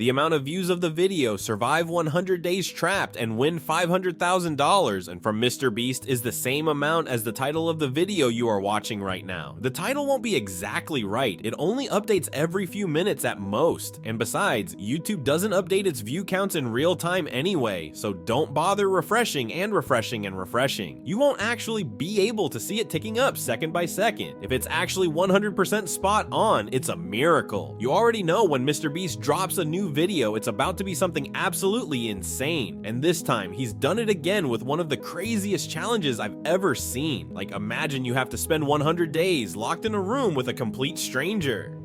The amount of views of the video, survive 100 days trapped and win $500,000, and from MrBeast is the same amount as the title of the video you are watching right now. The title won't be exactly right, it only updates every few minutes at most, and besides, YouTube doesn't update its view counts in real time anyway, so don't bother refreshing and refreshing and refreshing. You won't actually be able to see it ticking up second by second. If it's actually 100% spot on, it's a miracle. You already know when MrBeast drops a new video, it's about to be something absolutely insane, and this time he's done it again with one of the craziest challenges I've ever seen. Like, imagine you have to spend 100 days locked in a room with a complete stranger.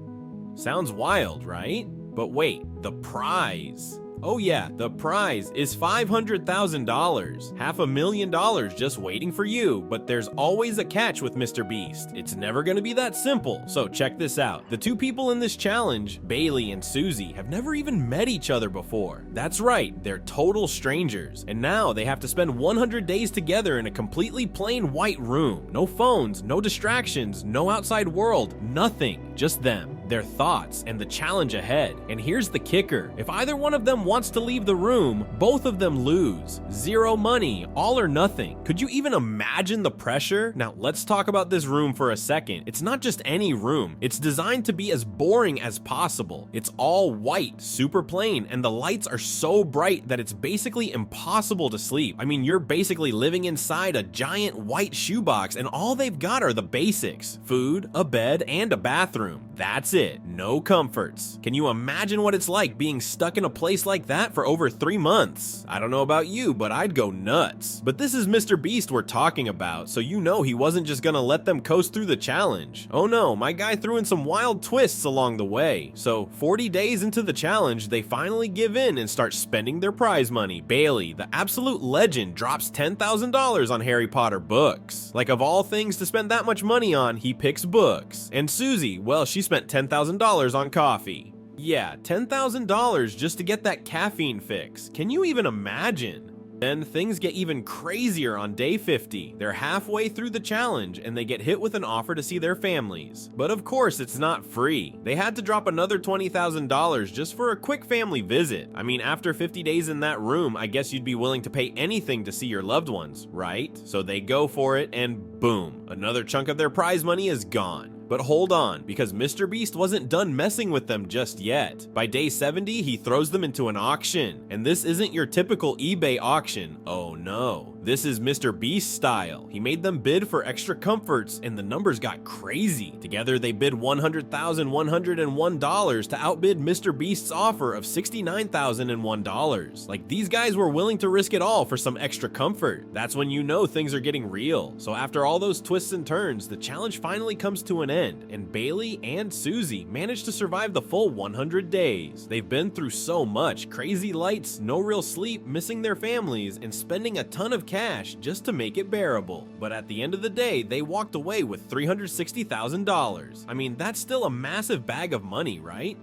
Sounds wild, right? But wait, the prize. Oh yeah, the prize is $500,000, $500,000 just waiting for you, but there's always a catch with MrBeast. It's never gonna be that simple, so check this out. The two people in this challenge, Bailey and Susie, have never even met each other before. That's right, they're total strangers, and now they have to spend 100 days together in a completely plain white room. No phones, no distractions, no outside world, nothing, just them, their thoughts, and the challenge ahead. And here's the kicker. If either one of them wants to leave the room, both of them lose. Zero money, all or nothing. Could you even imagine the pressure? Now let's talk about this room for a second. It's not just any room. It's designed to be as boring as possible. It's all white, super plain, and the lights are so bright that it's basically impossible to sleep. I mean, you're basically living inside a giant white shoebox, and all they've got are the basics: food, a bed, and a bathroom. That's it, no comforts. Can you imagine what it's like being stuck in a place like that for over 3 months? I don't know about you, but I'd go nuts. But this is MrBeast we're talking about, so you know he wasn't just gonna let them coast through the challenge. Oh no, my guy threw in some wild twists along the way. So 40 days into the challenge, they finally give in and start spending their prize money. Bailey, the absolute legend, drops $10,000 on Harry Potter books. Like, of all things to spend that much money on, he picks books. And Susie, well, she spent $10,000 on coffee. Yeah, $10,000 just to get that caffeine fix. Can you even imagine? Then things get even crazier on day 50. They're halfway through the challenge and they get hit with an offer to see their families. But of course it's not free. They had to drop another $20,000 just for a quick family visit. I mean, after 50 days in that room, I guess you'd be willing to pay anything to see your loved ones, right? So they go for it and boom, another chunk of their prize money is gone. But hold on, because MrBeast wasn't done messing with them just yet. By day 70, he throws them into an auction. And this isn't your typical eBay auction. Oh no. This is MrBeast style. He made them bid for extra comforts, and the numbers got crazy. Together, they bid $100,101 to outbid MrBeast's offer of $69,001. Like, these guys were willing to risk it all for some extra comfort. That's when you know things are getting real. So after all those twists and turns, the challenge finally comes to an end, and Bailey and Susie managed to survive the full 100 days. They've been through so much: crazy lights, no real sleep, missing their families, and spending a ton of cash just to make it bearable. But at the end of the day, they walked away with $360,000. I mean, that's still a massive bag of money, right?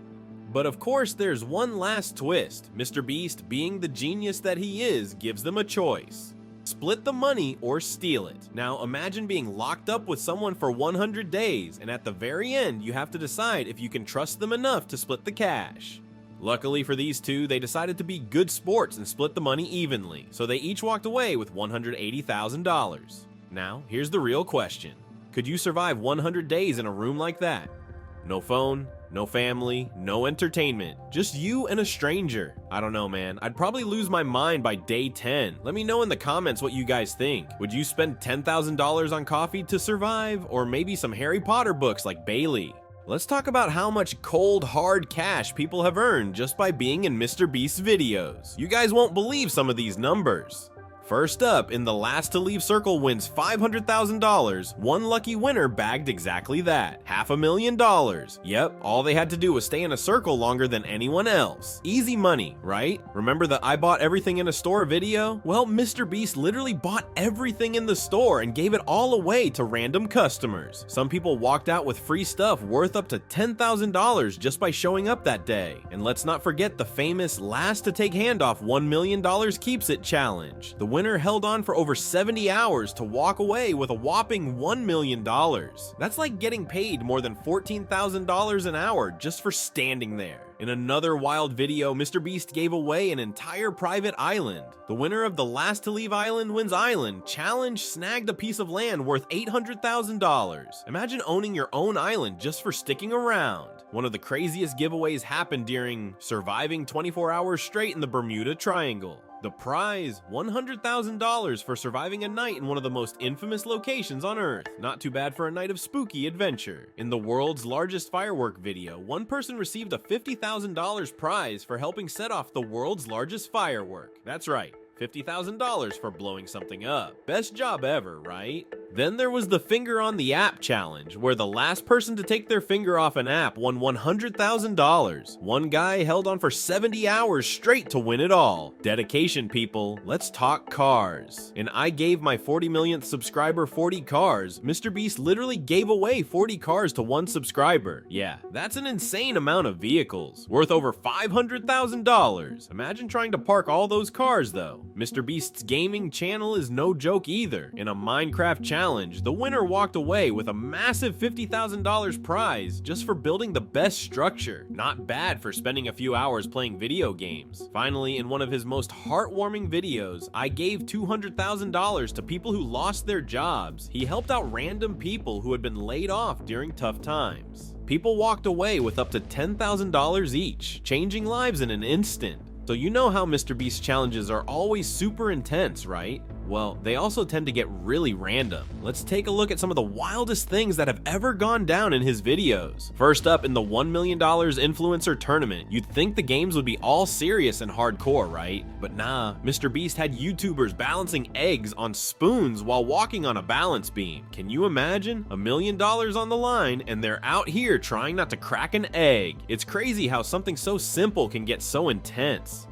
But of course, there's one last twist. MrBeast, being the genius that he is, gives them a choice. Split the money or steal it. Now imagine being locked up with someone for 100 days, and at the very end, you have to decide if you can trust them enough to split the cash. Luckily for these two, they decided to be good sports and split the money evenly, so they each walked away with $180,000. Now, here's the real question. Could you survive 100 days in a room like that? No phone, no family, no entertainment, just you and a stranger. I don't know, man. I'd probably lose my mind by day 10. Let me know in the comments what you guys think. Would you spend $10,000 on coffee to survive, or maybe some Harry Potter books like Bailey? Let's talk about how much cold, hard cash people have earned just by being in MrBeast's videos. You guys won't believe some of these numbers. First up, in the last to leave circle wins $500,000, one lucky winner bagged exactly that, $500,000. Yep, all they had to do was stay in a circle longer than anyone else. Easy money, right? Remember the I bought everything in a store video? Well, MrBeast literally bought everything in the store and gave it all away to random customers. Some people walked out with free stuff worth up to $10,000 just by showing up that day. And let's not forget the famous last to take handoff $1 million keeps it challenge. The winner held on for over 70 hours to walk away with a whopping $1 million. That's like getting paid more than $14,000 an hour just for standing there. In another wild video, MrBeast gave away an entire private island. The winner of the Last to Leave Island Wins Island challenge snagged a piece of land worth $800,000. Imagine owning your own island just for sticking around. One of the craziest giveaways happened during surviving 24 hours straight in the Bermuda Triangle. The prize, $100,000 for surviving a night in one of the most infamous locations on Earth. Not too bad for a night of spooky adventure. In the world's largest firework video, one person received a $50,000 prize for helping set off the world's largest firework. That's right, $50,000 for blowing something up. Best job ever, right? Then there was the finger on the app challenge, where the last person to take their finger off an app won $100,000. One guy held on for 70 hours straight to win it all. Dedication, people. Let's talk cars. And I gave my 40 millionth subscriber 40 cars. MrBeast literally gave away 40 cars to one subscriber. Yeah, that's an insane amount of vehicles, worth over $500,000. Imagine trying to park all those cars though. MrBeast's gaming channel is no joke either. In a Minecraft challenge, the winner walked away with a massive $50,000 prize just for building the best structure. Not bad for spending a few hours playing video games. Finally, in one of his most heartwarming videos, I gave $200,000 to people who lost their jobs. He helped out random people who had been laid off during tough times. People walked away with up to $10,000 each, changing lives in an instant. So you know how MrBeast challenges are always super intense, right? Well, they also tend to get really random. Let's take a look at some of the wildest things that have ever gone down in his videos. First up, in the $1 million influencer tournament, you'd think the games would be all serious and hardcore, right? But nah, MrBeast had YouTubers balancing eggs on spoons while walking on a balance beam. Can you imagine? $1 million on the line, and they're out here trying not to crack an egg. It's crazy how something so simple can get so intense.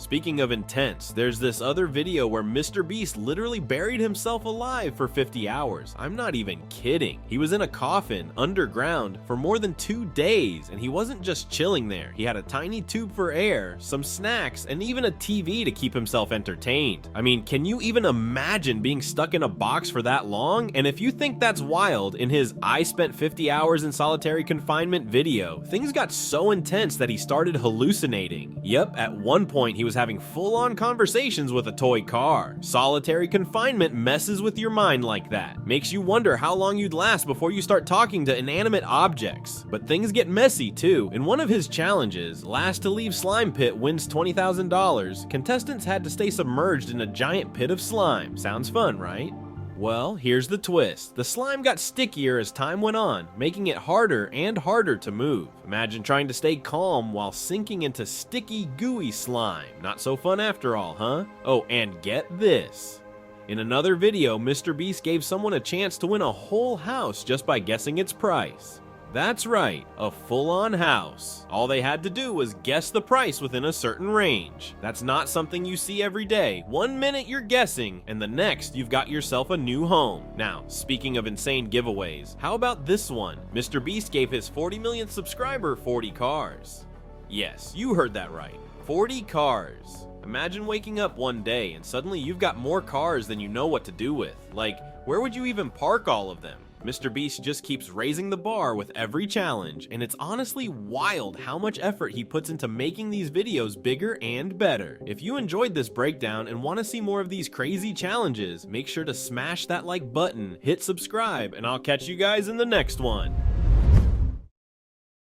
Speaking of intense, there's this other video where MrBeast literally buried himself alive for 50 hours. I'm not even kidding. He was in a coffin underground for more than 2 days, and he wasn't just chilling there. He had a tiny tube for air, some snacks, and even a TV to keep himself entertained. I mean, can you even imagine being stuck in a box for that long? And if you think that's wild, in his "I spent 50 hours in solitary confinement" video, things got so intense that he started hallucinating. Yep, at one point he was having full-on conversations with a toy car. Solitary confinement messes with your mind like that. Makes you wonder how long you'd last before you start talking to inanimate objects. But things get messy too. In one of his challenges, Last to Leave Slime Pit Wins $20,000, contestants had to stay submerged in a giant pit of slime. Sounds fun, right? Well, here's the twist. The slime got stickier as time went on, making it harder and harder to move. Imagine trying to stay calm while sinking into sticky, gooey slime. Not so fun after all, huh? Oh, and get this. In another video, MrBeast gave someone a chance to win a whole house just by guessing its price. That's right, a full-on house. All they had to do was guess the price within a certain range. That's not something you see every day. 1 minute you're guessing, and the next you've got yourself a new home. Now, speaking of insane giveaways, how about this one? MrBeast gave his 40 millionth subscriber 40 cars. Yes, you heard that right. 40 cars. Imagine waking up one day and suddenly you've got more cars than you know what to do with. Like, where would you even park all of them? MrBeast just keeps raising the bar with every challenge, and it's honestly wild how much effort he puts into making these videos bigger and better. If you enjoyed this breakdown and want to see more of these crazy challenges, make sure to smash that like button, hit subscribe, and I'll catch you guys in the next one.